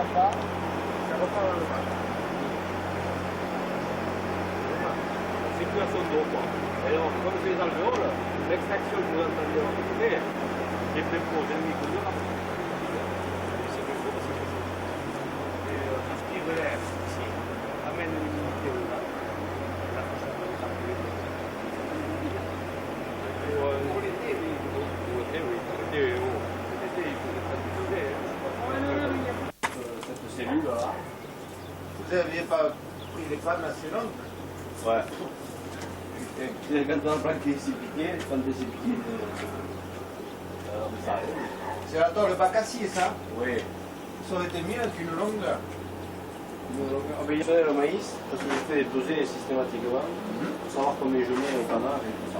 repart, ça repart dans le match. La circulation d'eau, quoi. Et alors, comme c'est les alvéoles, l'extraction que vous entendez en côté, est plus proche d'un micro de la. C'est plus gros, c'est plus. Et aspire l'air ici, amène une humidité au là. Pour l'été, oui. Pour l'été, oui. Pour l'été, oh. Cet été, il faut être habitué. Cette cellule-là. Vous n'aviez pas pris les pannes assez longues? Ouais. Quand on a planté ses piquets, quand c'est piqué, ça arrive. C'est la tôle pas cassée, ça? Oui. Ça aurait été mieux qu'une longueur. On va y faire le maïs, parce que je fais des dosés systématiquement, pour savoir combien je mets au canard et tout ça.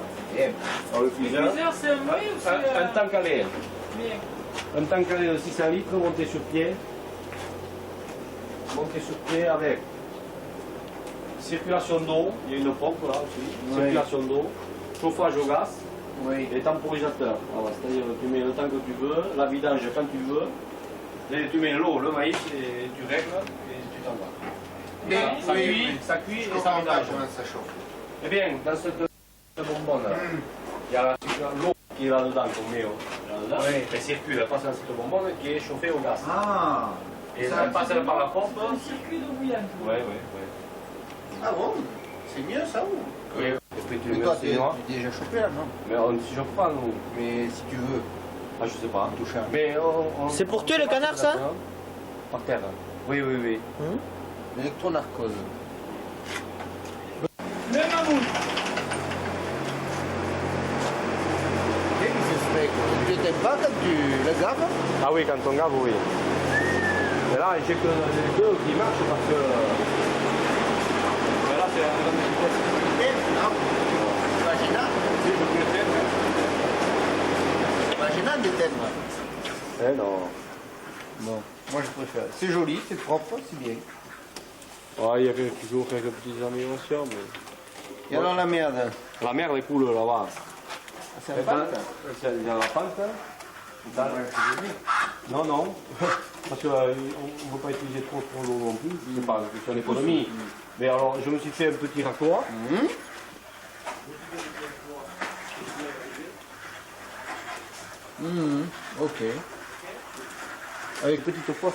Alors le cuiseur, c'est un bruit ou c'est un tank à lait. Bien. Un tank à lait de 600 litres monté sur pied. Monté sur pied avec circulation d'eau, il y a une pompe là aussi, oui. circulation d'eau, chauffage au gaz Oui. et temporisateur. C'est-à-dire tu mets le temps que tu veux, la vidange quand tu veux, et tu mets l'eau, le maïs et tu règles et tu t'en vas. Ça cuit et ça vidange. Ça chauffe. Eh bien, dans cette bonbonne, il y a l'eau qui est là-dedans qu'on met là-dedans, elle circule, elle passe dans cette bonbonne qui est chauffée au gaz. Ah. Et elle passe par la pompe. Un circuit d'eau bouillante. Oui. Ah bon? C'est mieux ça ou? Oui. Et puis tu Mais mets toi, le tu seigneur. es déjà chauffé là, non? Mais on ne s'y chauffe pas, nous. Mais si tu veux, Ah, je sais pas. toucher un Mais C'est pour tuer le canard, ça? Par terre. Oui. électronarcose. Le mammouth. Qu'est-ce qui se fait? Tu t'aimes pas quand tu le gaves? Ah oui, quand on gave, oui. Mais là, j'ai que les deux qui marchent parce que. Mais là, c'est la grande vitesse. Non. C'est pas gênant. Si, je peux le faire. C'est pas gênant d'éteindre. Eh non. Non. Moi je préfère. C'est joli, c'est propre, c'est bien. Ouais, il y a toujours quelques petites améliorations, mais. Et alors la merde? La mer, elle coule là-bas. C'est un pâte? C'est dans la pente. Non. Parce qu'on ne veut pas utiliser trop d'eau non plus. C'est pas une question d'économie. Mais alors, je me suis fait un petit raccord. Ok. Avec petite fosse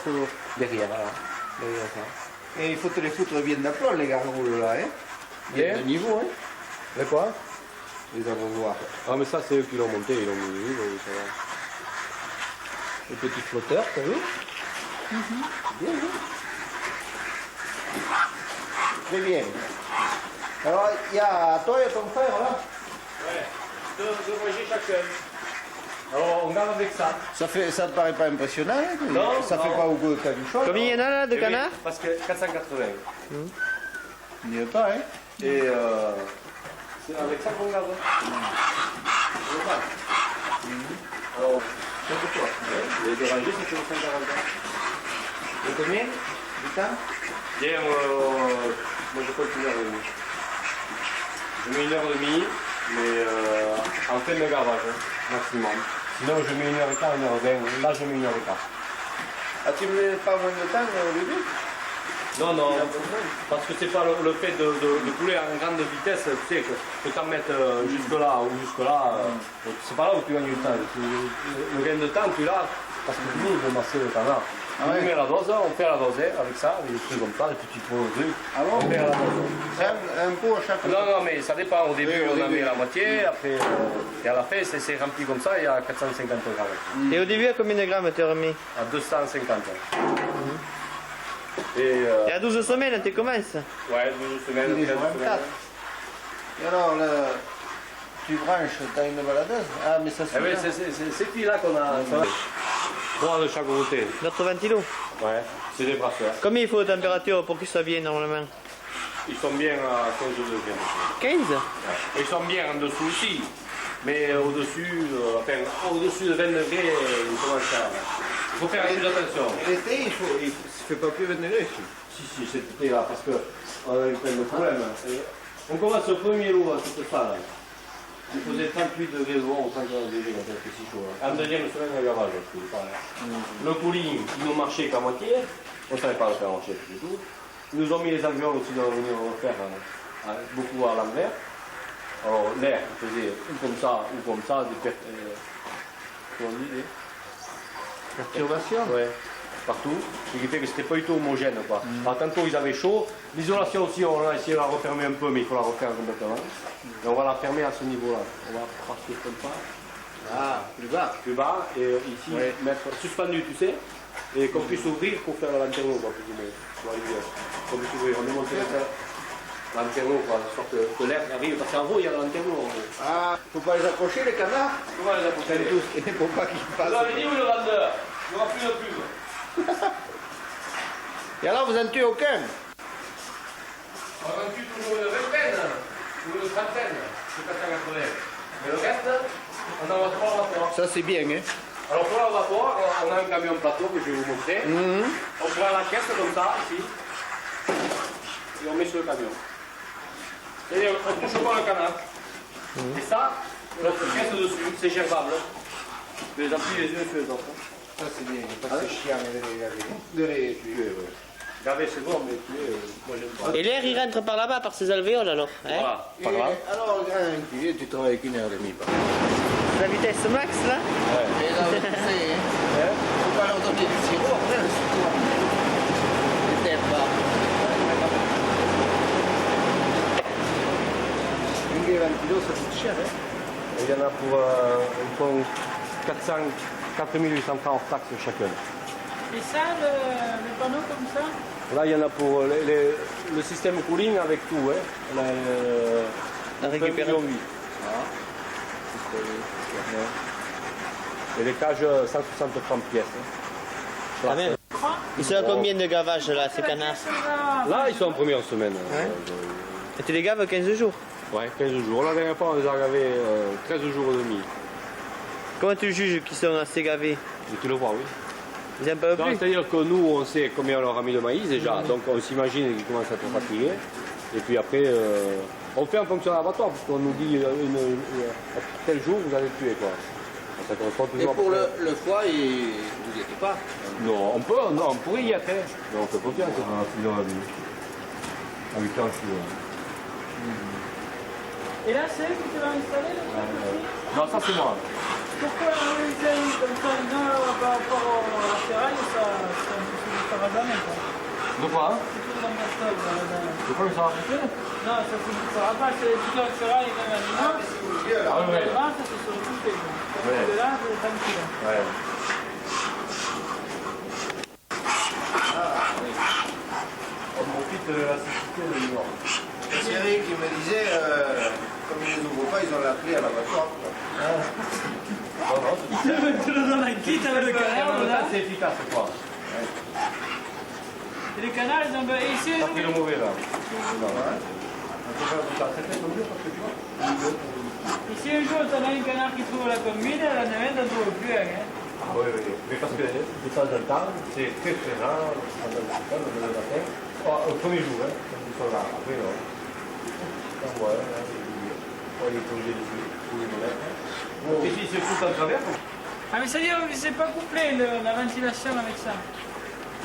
derrière, là. Derrière ça. Et il faut te les foutre bien d'aplomb, les gargouilles là, hein? Bien. De niveau, hein? De quoi? Les abreuvoirs. Ah, mais ça, c'est eux qui l'ont monté, ils l'ont mis, oui, ça va. Les petits flotteurs, t'as vu? Bien, bien. Très bien. Alors, il y a toi et ton frère, là? Ouais, deux rangées chacun. Alors, on garde avec ça. Ça te paraît pas impressionnant, hein? Non, Ça fait non. pas au goût de caduchon? Combien il y en a là de Eh oui, canards? Parce que 480. Il n'y a pas, hein? Et c'est avec ça qu'on garde. Alors, c'est pour toi. Les deux rangées, c'est sur 140. Et combien? Du temps? Bien, moi je compte 1h30. Je mets 1h30, mais en fin de gavage, maximum. Sinon je mets 1h15, 1h20. Là je mets 1h15. Ah, tu ne mets pas moins de temps au début? Non, parce que c'est pas le fait de couler à une grande vitesse, tu sais, que t'en mettes jusque-là ou jusque-là, c'est pas là où tu gagnes du temps. Le gain de temps, tu l'as, parce que nous, on veut masser le canard. Ah On ouais. met à la dose, on fait à la dose avec ça, avec des trucs comme ça, des petits pots de trucs. Ah bon? On met à la dose. Un pot à chaque fois? Non, mais ça dépend. Au début, Oui, au on en début. met la moitié, après, et à la fin, c'est rempli comme ça, il y a 450 grammes. Et au début, à combien de grammes t'es remis? À 250. Et Et à 12 semaines, tu commences? ouais, 12 semaines, Il est 13 sur un semaines. quatre. Et alors, là, tu branches, t'as une baladeuse? Ah, mais ça se Eh oui, c'est ces filles-là qu'on a. 3 de chaque côté. 80 kilos. Ouais, c'est des brasseurs. Combien il faut de température pour qu'ils soient bien normalement? Ils sont bien à 15 degrés. 15? Ils sont bien en dessous aussi. Mais au-dessus, au-dessus de 20 degrés, ils commencent à. Il faut faire plus attention. Et l'été, il ne fait pas plus 20 degrés. Si, cet été-là, parce qu'on a eu plein de problèmes. Et on commence au premier lot à cette salle. Il faisait 38 degrés dehors ou 51 degrés quand c'était si chaud. En deuxième semaine de gavage, c'est pareil. Le cooling, ils n'ont marché qu'à moitié. On ne savait pas le faire marcher du tout. Ils nous ont mis les avions aussi dans venir refaire beaucoup à l'envers. Alors l'air faisait ou comme ça, des comment on dit, des Perturbation. ouais, partout. Ce qui fait que c'était pas du tout homogène, quoi. Alors, tantôt ils avaient chaud. L'isolation aussi, on a essayé de la refermer un peu, mais il faut la refaire complètement. Et on va la fermer à ce niveau-là. On va partir comme ça. Ah, plus bas. Plus bas, et ici, Ouais. mettre suspendu, tu sais, et qu'on puisse ouvrir pour faire la lanterne, quoi, plus ou moins. Pour arriver, qu'on puisse ouvrir. On est monté lanterne, quoi, de sorte que l'air arrive, parce qu'en haut, il y a la lanterne, en haut. Ah, faut pas les accrocher les canards. Comment les approcher? Il ne faut pas qu'ils passent. Vous avez dit où le vendeur? Il n'y aura plus de pub. Et alors, vous en tuez aucun? On en tue toujours une vingtaine, ou une trentaine, c'est pas ça qu'on est. Mais le reste, on envoie 3 vapeurs. Ça, c'est bien, hein? Alors pour la vapeur, on a un camion plateau que je vais vous montrer. On prend la caisse comme ça, ici, et on met sur le camion. C'est-à-dire, on touche pas le canard. Et ça, notre caisse dessus, c'est gerbable. Je les appuie les unes sur les autres. Ça, c'est bien. Parce que c'est chiant de les laver. De les tuer, ouais. Gaver, c'est bon, mais tuer, moi j'aime pas. Et l'air, il rentre par là-bas, par ces alvéoles alors. Hein? Voilà, par là. Alors, tu travailles avec 1h30 par La vitesse max là. Et là, tu sais, hein? Faut pas leur donner du sirop après, surtout. Les têtes bas. Une des 20 kilos, ça coûte cher, hein? Il y en a pour 4800 francs hors taxe chacun. Et ça, le panneau comme ça? Là, il y en a pour le système cooling avec tout. Hein. La récupération. 1,8 million. Et les cages 160 pièces. Ah, même. Ils sont à combien de gavage là, ces canards? Là, ils sont en première semaine. Et tu les gaves 15 jours. Ouais, 15 jours. La dernière fois, on les a gavés 13 jours et demi. Comment tu juges qu'ils sont assez gavés? Et tu le vois, oui. Ils n'aiment pas Non, plus? c'est-à-dire que nous, on sait combien on leur a mis de maïs déjà. Donc, on s'imagine qu'ils commencent à être fatigués. Et puis après, on fait en fonction de l'abattoir, parce qu'on nous dit tel jour, vous allez tuer, quoi. Ça correspond Et toujours. pour le foie, vous n'y étiez pas? Non, on pourrait y être. Mais on peut pas bien. Sinon, à 8 ans, Et là, c'est eux qui te l'ont installé, le truc aussi? Non, ça c'est moi. Pourquoi eux, ils ont comme ça, par rapport à la ferraille, ça va jamais, quoi? De quoi? C'est tout dans ma stock, De quoi ça va faire? Non, ça va pas, c'est toute la ferraille, même allemand. Ah oui, oui. Allemand, ça c'est sur le côté, quoi. Ouais. De là, c'est tranquille. Ouais. On profite de la cécité de l'hiver. C'est Eric qui me disait, comme ils ne les ouvrent pas, ils ont la clé à l'abattoir. Tu le donnes un kit avec le canard, là. C'est efficace, quoi. Et les canards, ils ont... Et ici, Ça fait le mauvais, là. Non, ouais. On peut faire tout ça. C'est fait comme parce que tu vois. ici, un jour, t'en as un canard qui trouve la combine, la navette, elle ne trouve plus rien. Ah oui, oui. Mais parce que de temps en temps, c'est très très rare, le matin. Au premier jour, hein, quand ils sont là. Après, non. Ouais, on est plongé dessus. Donc ici, c'est tout en travers. Ah, mais c'est-à-dire que c'est pas couplé la ventilation avec ça.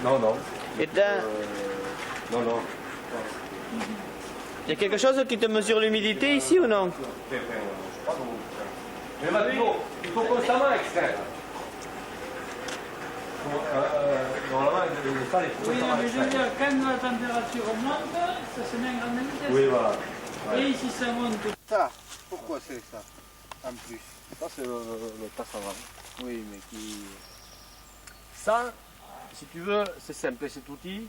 Non, non. Et t'as- Non, non. y a quelque chose qui te mesure l'humidité ici ou non? Je sais pas comment on fait. Mais il faut constamment extraire. Normalement, le sale, il faut Oui, constamment mais je veux extraire. dire, quand la température monte, ça se met en grande vitesse. Oui, voilà. Et ici, ça monte. Ça, pourquoi c'est ça, en plus? Ça, c'est le tasse avant. Oui, mais qui... Ça, si tu veux, c'est simple, cet outil,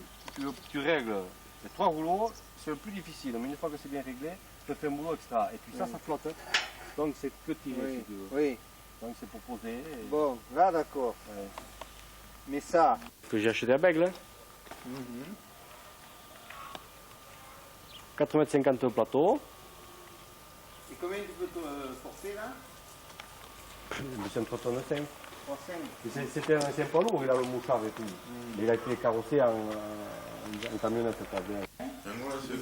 tu règles les 3 rouleaux, c'est le plus difficile, mais une fois que c'est bien réglé, tu fais un boulot extra. Et puis ça, ça flotte. Donc c'est que tirer Oui, si tu veux. oui. Donc c'est pour poser. Et... Bon, là d'accord. Ouais. Mais ça... Que j'ai acheté à Bègle. 4,50 m au plateau. Et combien tu peux porter là? C'est un 3 tonnes 5. 3,5. C'était un poids lourd, il a le mouchard et tout. Mais il a été carrossé en camionnette.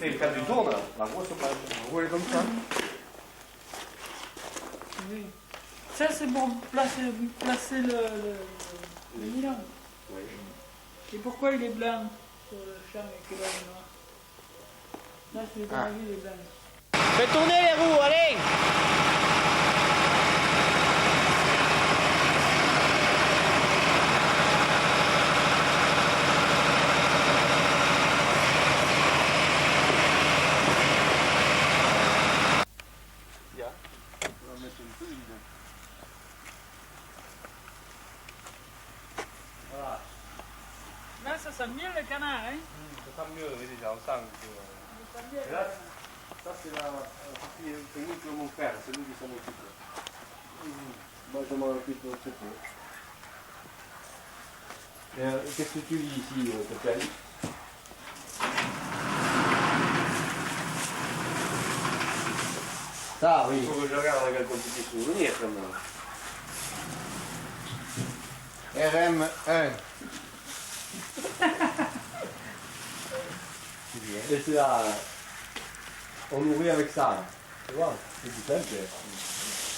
C'est quand tu tournes, la grosse page. Rouler comme ça. Oui. Ça, c'est pour placer le Milan. Oui. Et pourquoi il est blanc sur le champ et que là, il est noir? Là, c'est ton avis, il est blanc. Fais tourner les roues, allez! On va mettre un peu une. Voilà. Là, ça sent bien le canard, hein? Ça sent mieux, oui, déjà, on sent que. Ça sent bien. Et là, ça c'est la partie technique de mon frère, c'est lui qui s'en occupe. Moi je m'en occupe de ce peu. Qu'est-ce que tu lis ici, Tatiana? Ça, oui. Il faut que je regarde avec un petit souvenir quand même. RM1. Et c'est là, on nourrit avec ça. Tu vois, c'est tout simple.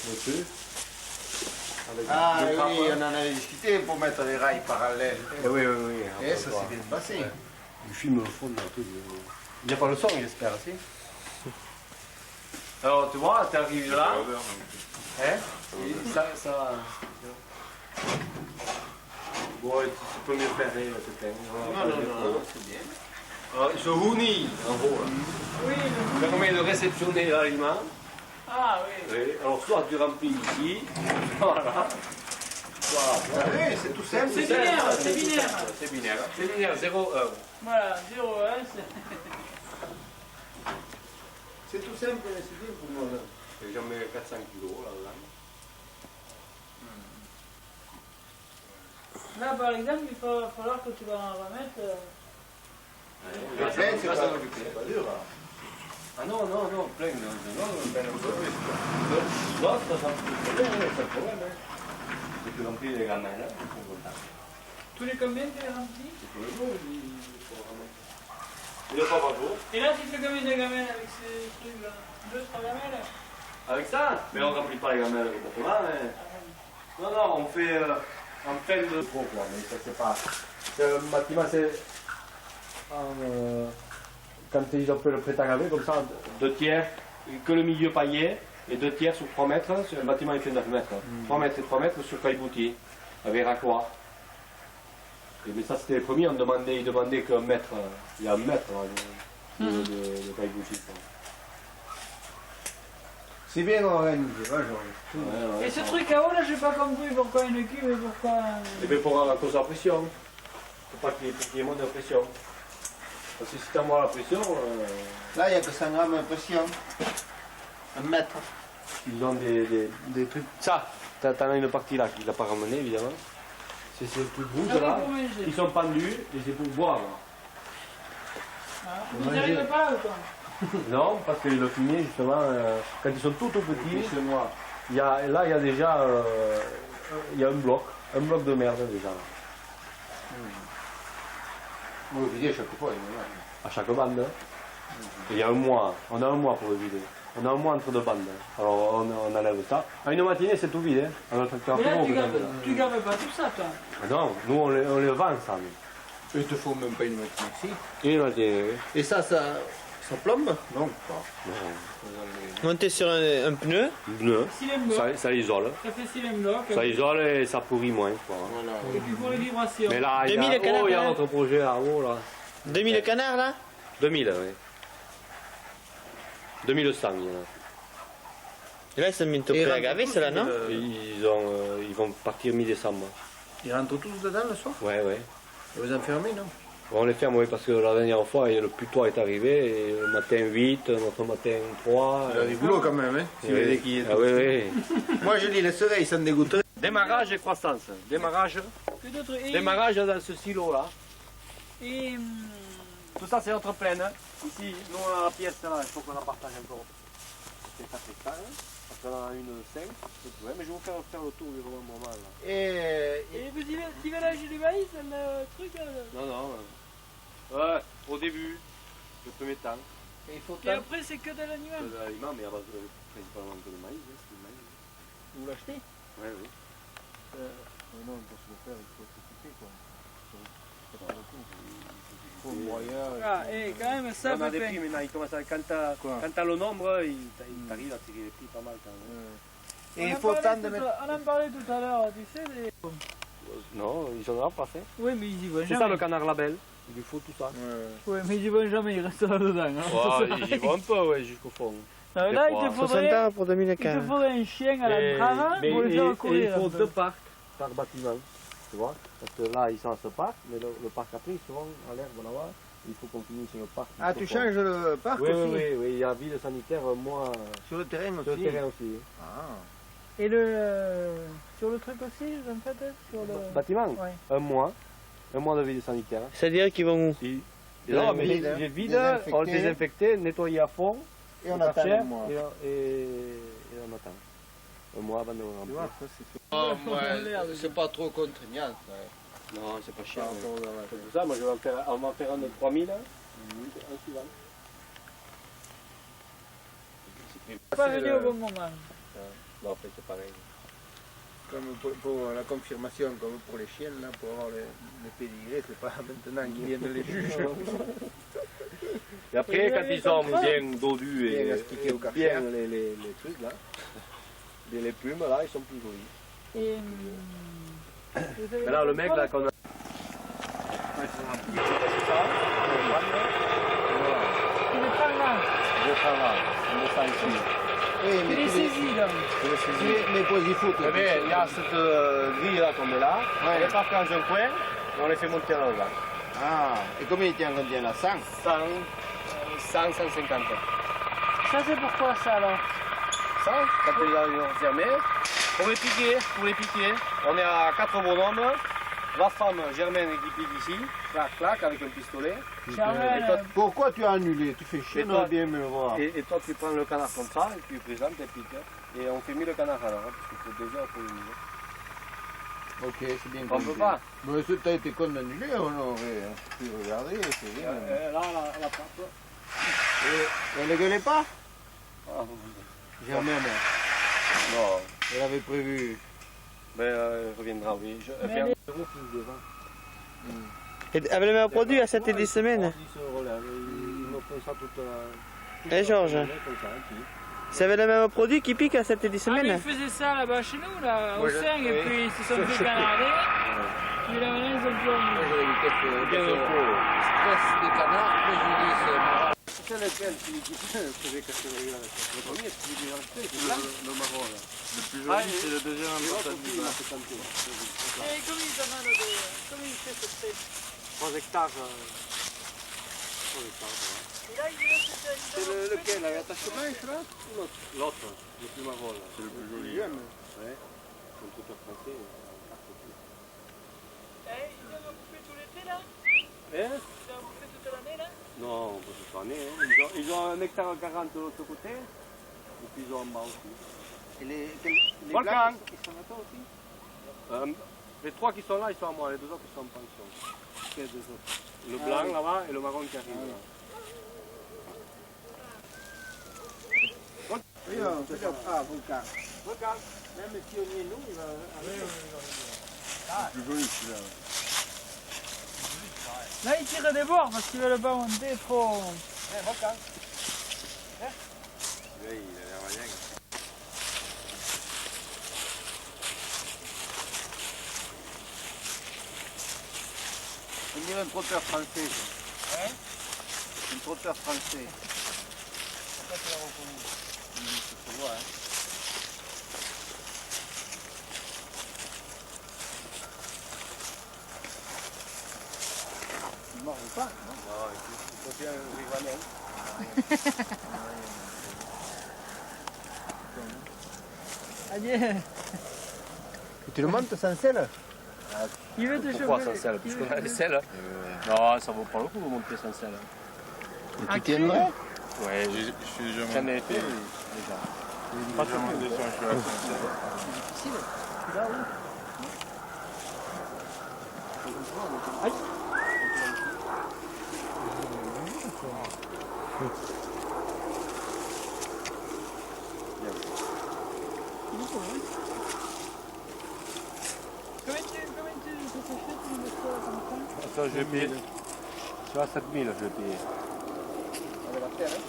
Un peu. Avec Ah deux oui, trappes. on en avait discuté pour mettre les rails parallèles. Eh oui, oui, oui. Et ça s'est bien passé. Du film au fond, tout. Il n'y a pas le son, j'espère, si. Alors, tu vois, tu arrives là. Hein? Et ça. Bon, tu peux mieux faire, peut-être. Non, c'est bien. Alors, ce houni, en gros, là, Oui, permet de réceptionner l'aliment. Ah oui. Oui. Alors, soit tu remplis ici, voilà. Ah oui, c'est tout simple. C'est binaire, c'est binaire. C'est binaire. C'est binaire, 0, 1. Voilà, 0, 1, c'est... C'est tout simple, c'est bien pour moi. Et j'en mets 400 kilos là-dedans. Là, par exemple, il va falloir que tu vas en remettre... Le plein, c'est Ça, pas, ça va coûter. c'est pas dur. Hein. Ah non, non, non, plein, non, plein, non, ça va coûter, c'est le problème, hein. Et tu remplis les gamins, là, ils sont contents. Tous les combien tu les remplis? C'est tous les jours, il faut ramener. Et le pas par jour. Et là, tu fais combien de gamelles avec ces trucs-là? 2, 3 gamelles? Avec ça, mais on ne remplit pas les gamelles complètement, hein. Non, non, on fait en fin de... Bon, quoi, mais ça c'est pas... C'est un bâtiment, c'est... quand ils ont fait le prêt à gaver, comme ça, 2 tiers, que le milieu paillé, et 2 tiers sur 3 mètres, c'est un bâtiment il fait 9 mètres. 3 mètres et 3 mètres sur cailleboutier, avec raccord. Mais ça c'était les premiers, ils demandaient qu'un mètre, il y a un mètre de cailleboutier. C'est bien organisé, moi Et ce truc à eau, là, j'ai pas compris pourquoi une cuve et pourquoi... Et bien pour à cause de la pression. Faut pas qu'il y ait moins de pression. Parce que si tu as la pression, Là, il n'y a que 100 grammes de pression. 1 mètre. ils ont des trucs. Ça, t'en as une partie là qu'il n'a pas ramené évidemment. C'est ces trucs rouges Ça va là. pour manger. Ils sont pendus et c'est pour boire. Ah, vous n'arrivez pas là ou quoi? Non, parce que le fumier justement, quand ils sont tout petits, C'est moi. là il y a déjà il y a un bloc de merde déjà. Moi, je dis à chaque fois, il y en a. À chaque bande. Et il y a un mois, on a un mois pour le vider. On a un mois entre deux bandes. Alors on enlève ça. À une matinée c'est tout vide. Hein. À notre Mais là, température, tu gaves pas tout ça, toi. Ah non, nous on les vend ça. Il te faut même pas une matinée ici. Et une matinée, oui. Et ça plombe? Non, pas. Monter sur un pneu. Bleu. Silem bloc. Ça isole. Ça fait silem bloc. Ça isole et ça pourrit moins. Quoi. Voilà. Et puis pour les vibrations. Mais là, il y 2000 a, canards, il y a hein. notre projet là-haut. Là. 2000 canards là. 2000, oui. 2100, il y en a. Et là, ils sont bientôt prêts à gaver, ceux-là, non? Ils vont partir mi-décembre. Ils rentrent tous dedans le soir? Ouais, ouais. Vous enfermez, non? On les ferme, oui, parce que la dernière fois, le putois est arrivé, et le matin 8, notre matin 3. Il y a du boulot quand même, hein? Si vous voulez qu'il y ait Ah tout. oui, oui. Moi, je les laisserai, ils s'en dégoûteraient. Démarrage et croissance. Démarrage dans ce silo-là. Et... Tout ça, c'est notre plaine. Hein. Ici, nous, on a la pièce là, il faut qu'on la partage encore. C'est ça, c'est ça, hein. Parce qu'on en a une 5. Ouais, mais je vais vous faire le tour du moment là. Et vous y mélangez du maïs, le truc là? Non, non. Ouais, au début, le premier temps. Il faut Et après, c'est que de l'animal. De l'aliment, mais à base principalement que de maïs. Hein, c'est du maïs. Vous l'achetez? Ouais, oui. Non, pour se le faire, il faut s'occuper quoi. Ça pas le coup. Il faut moyen. Ah, et quand même, ça On a des fait. prix maintenant, il commence à, quand t'as le nombre, il t'arrive à tirer les prix pas mal quand même. Et il faut tant de mettre. On en parlait tout à l'heure, tu sais. Non, ils en ont pas fait. Oui, mais ils y vont C'est jamais. ça le canard label, il lui faut tout ça. Oui, mais ils y vont jamais, ils restent là-dedans. Hein. Ouais, ils vont un peu ouais, jusqu'au fond. Alors là, il te 60 faudrait, ans pour il te 2015. faudrait un chien à la Et- grave mais pour le faire il courir. faut un peu. 2 parcs par bâtiment, tu vois. Parce que là, ils sont à ce parc, mais le parc après, souvent, à l'herbe là-bas, il faut qu'on finisse le parc. Ah, tu changes le parc Oui, aussi? oui, il y a ville sanitaire, moi, Sur le terrain sur aussi? le terrain aussi. Ah. Et le sur le truc aussi, en fait, sur le. Bâtiment, Ouais. un mois de ville sanitaire. C'est-à-dire qu'ils vont. Non, mais vide, il est vide, désinfecté. on le désinfecte, nettoyer à fond, Et on pas attend cher, un mois. et on attend. Un mois avant de Tu remplir. vois, ça c'est Oh, moi, c'est pas trop contraignant. Ça. Non, c'est pas Par cher. rapport à la- C'est pour ça, moi je vais en faire, on va en faire un de 3000, un suivant. pas venu au bon moment. Non, en fait, c'est pareil. Comme pour la confirmation, comme pour les chiens, là, pour avoir les pédigrés, c'est pas maintenant qu'ils viennent les juges. Et après, quand ils sont bien dodus et Bien astiqués au café. bien les trucs là, bien les plumes là, ils sont plus jolis. Et. Mais là, le mec là qu'on a. Il est pas là. Je travaille, on descend ici. Oui, Il mais est tu les... saisi là. Mais pour y foutre. Eh bien, il y a cette grille là qu'on met là, on les part dans un coin et on les fait monter là. Ah, et combien il y en a 100? 150. Ça, c'est pourquoi ça alors? Ça, quand ils ont fermé, pour les piquer, on est à 4 bonhommes, la femme Germaine qui pique ici, clac, clac, avec un pistolet. Germaine, Pourquoi tu as annulé? Tu fais chier, Et on toi aurait bien me le voir. Et toi, tu prends le canard comme ça, et tu le présentes, et piques. Et on fait 1000 canards alors, hein, parce qu'il faut 2 heures pour le mille. Ok, c'est bien On compris. peut pas. Mais si t'as été con d'annuler, on aurait pu regarder, c'est bien. Là, la pape. Et elle ne gueulait pas? Ah, Germaine, non, elle avait prévu. mais elle reviendra, oui. Mais Elle fait elle 1 euro plus de vent. Et avec le même produit à 7 et 10 semaines. 10 euros là, ils me font ça toute la. Eh, Georges. Comme ça, hein, C'est avec le même produit qui pique à 7 et 10 ah, mais semaines. ils faisaient ça là-bas chez nous, là, au Ouais, 5, et puis ils se sont fait canarder. Puis là, maintenant, ils ont plus envie. Bien le stress des canards, préjudice moral. C'est lequel qui faisait casser la gueule? Le premier, celui qui est le marron là. Le plus joli, c'est le deuxième important du bas. Et comment il s'appelle comment il fait ce trait? 3 hectares. Et là, il est là, C'est lequel là? Il y a ta cheminche là? L'autre, le plus marron là. C'est le plus joli. Ouais. Un truc à français. Eh, ils ont coupé tout l'été là? Hein? Ils ont coupé toute l'année là? Non, on peut se soigner. Hein. Ils ont 1 hectare 40 de l'autre côté. Et puis ils ont en bas aussi. Et les Volcan. blancs, ils sont à toi aussi? Les 3 qui sont là, ils sont à moi. Les 2 autres, ils sont en pension. Quels 2 autres? Le blanc là-bas et le marron qui arrive là. Oui, on se fait pas, Volcan. Volcan. Même si on y est nous, il va arriver. C'est plus joli celui-là. Là, ils tirent des bords parce qu'ils veulent pas monter trop. Volcan. Oui, il a l'air rien. On dirait un trotteur français. Ça. Hein? Un trotteur français. Pourquoi tu l'as reconnu? Ça se voit, hein. Il mord pas, non? Non, il faut bien un rivanel. Allez, Tu le montes sans selle? il veut te choper. Pourquoi sans selle? Puisqu'on a les selles. Non, ça vaut pas le coup de monter sans selle. Et Ah, tu tiendrais? Ouais, Je suis déjà j'en monté. ai fait déjà. Pas sur mon dessin, je suis à la Ça, je vais payer. Tu vois, 7000, je vais payer. On va faire, hein.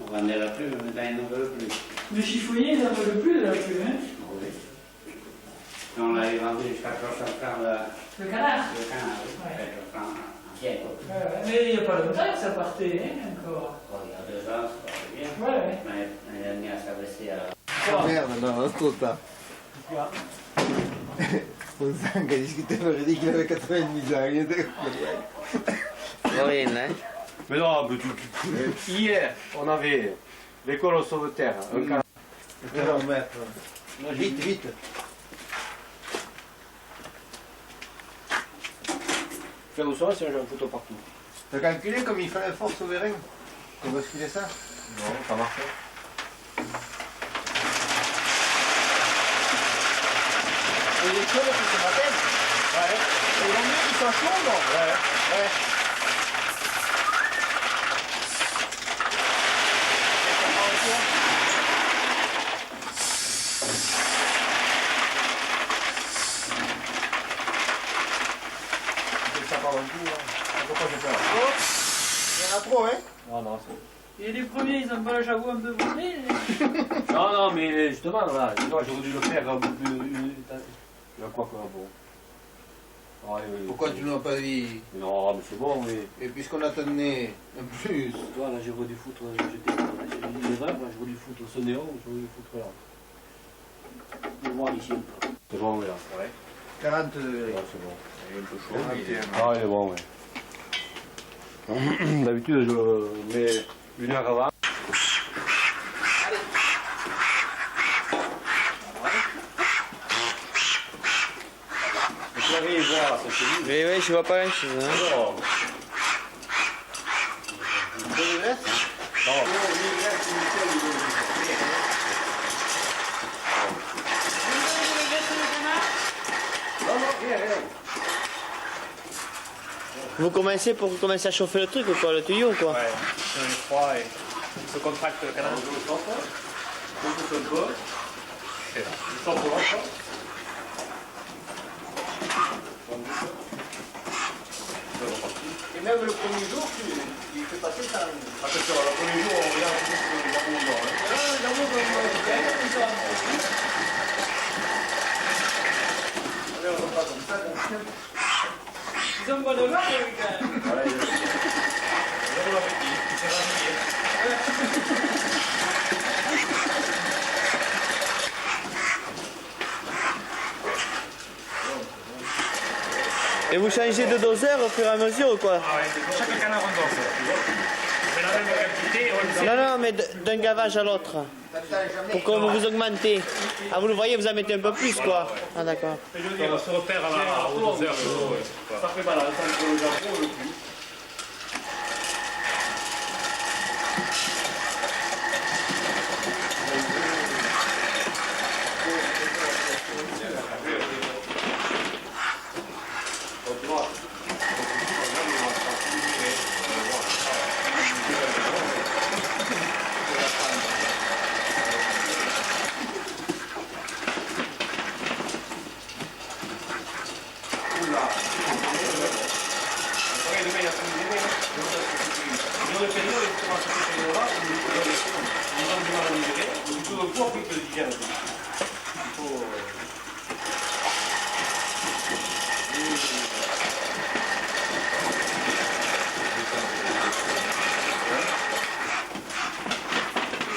On vendait la plume, maintenant ils n'en veulent plus. Le chiffonnier, il n'en veut plus de la plume, hein. Oui. On l'avait vendu jusqu'à 300 francs Le canard. le canard, oui. Ouais. 300 francs ancien, quoi. Mais il n'y a pas longtemps que ça partait, hein, encore. Oh, il y a 2 ans, ça va bien. Ouais. Mais l'année dernière, ça baissait à... Oh merde, non, trop tard. Fonzang a discuté, il m'aurait dit qu'il avait 90 ans. Il était... Rien, hein. Mais non, mais hier, on avait l'école au sauveterre. Un canard. Non, maître. Vite, vite. Fais doucement, sinon j'ai un couteau partout. T'as calculé comme il fallait fort souverain pour basculer ça? Non, ça marche. Et les choses qui se m'appellent? Ouais. Et il vaut mieux qu'ils soient chauds, non? Ouais. Ouais. Ça part un coup, hein. Pourquoi je fais ça? Il y en a trop, hein? Non, non, c'est... Et les premiers, ils ont pas le j'avoue un peu brûlé. Non, non, mais justement, là, sinon j'aurais dû le faire un peu plus... Il y a quoi que bon. Ouais, oui, Pourquoi oui. tu ne l'as pas dit? Non, mais c'est bon, mais... Et puisqu'on attendait un plus. Tu vois, là, j'ai voulu foutre, j'étais j'ai les rêves, là, j'ai voulu foutre ce néon, j'ai voulu foutre là. On voit ici un peu. C'est bon, oui, là. Ouais. 40 degrés. Ouais, c'est bon. Il est un peu chaud. Ah, il est bon, oui. D'habitude, je mets 1 heure avant. Tu arrives, voilà, c'est fini. Oui, oui, je vois pas grand chose. Hein. Alors, Vous commencez pour commencer à chauffer le truc ou quoi, le tuyau ou quoi? ouais, on est froid et se contracte le canal. Je chauffe un peu. Et là, je chauffe l'autre. Et même le premier jour, il fait passer ça. Attention, le premier jour, on regarde juste le jambon blanc. Allez, on va pas comme ça, donc. Ils ont pas de marque, les gars. Et vous changez de doseur au fur et à mesure ou quoi? Ah ouais, pour chaque canard, on danse. On fait la même quantité, on le sait. Non, non, mais d'un gavage à l'autre. Pour que vous augmentez. Ah, vous le voyez, vous en mettez un peu plus quoi. Ah, d'accord. On se repère au doseur. Ça fait balance entre le jambon et le cul.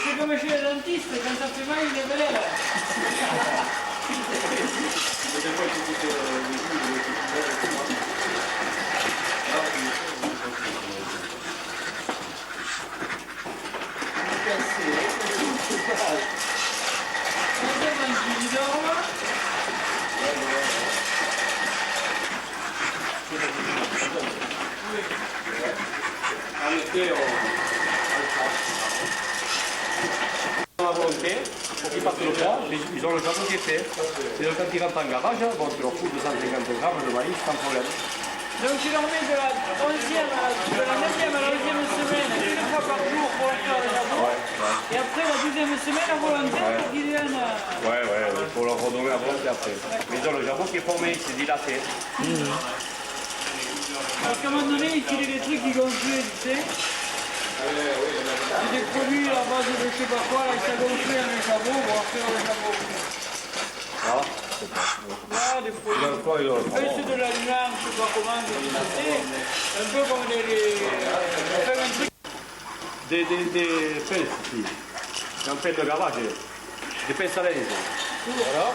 C'est comme chez le dentiste, quand ça fait mal, il est belé là. La volonté, pour qu'ils partent le poids, ils ont le jambon qui est fait. Et donc quand ils rentrent en garage, bon, tu leur fous 250 grammes de maïs sans problème. Donc tu leur mets de la 9e à la 11e semaine, une fois par jour pour leur faire le jambon. Et après la 12e semaine à volonté pour qu'ils viennent. Ouais, pour leur redonner la volonté après. Mais ils ont le jambon qui est formé, il s'est dilaté. Parce qu'à un moment donné, ils tiraient des trucs qui gonflaient, tu sais. C'est des produits à base de je sais pas quoi, là, ils sont gonflés avec le jabot, on va faire le jabot. Ah, des produits. Eux, c'est de l'aliment, je sais pas comment, un peu comme faire un truc. Des pelles ici. Un pelle de gavage. Des pelles salées. Voilà.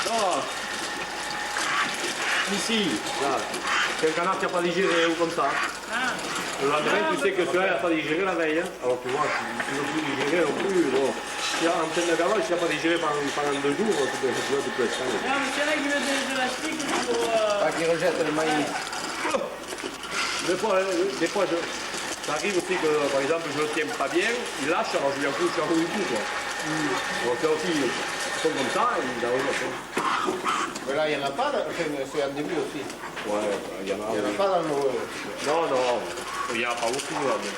Non. Ici, là. C'est un canard qui n'a pas digéré ou comme ça. Le lendemain, tu sais que celui-là n'a pas digéré la veille. Hein. Alors tu vois, si tu ne veux plus digérer non plus, bon. Si en pleine de gavage, tu n'as pas digéré pendant 2 jours, tu peux être salé. Non, mais c'est là qu'ils mettent de l'élastique pour... Pas qu'ils rejettent le maïs. Des fois, ça arrive aussi que, par exemple, je le tiens pas bien, il lâche, alors je lui en fous, je suis en du coup, quoi. Donc là aussi, ils sont comme ça, et ils arrivent à faire. Mais là, il n'y en a pas, c'est un début aussi. Ouais, il y en a. Il n'y en a pas dans le... Non, il n'y en a pas beaucoup, là. Mais...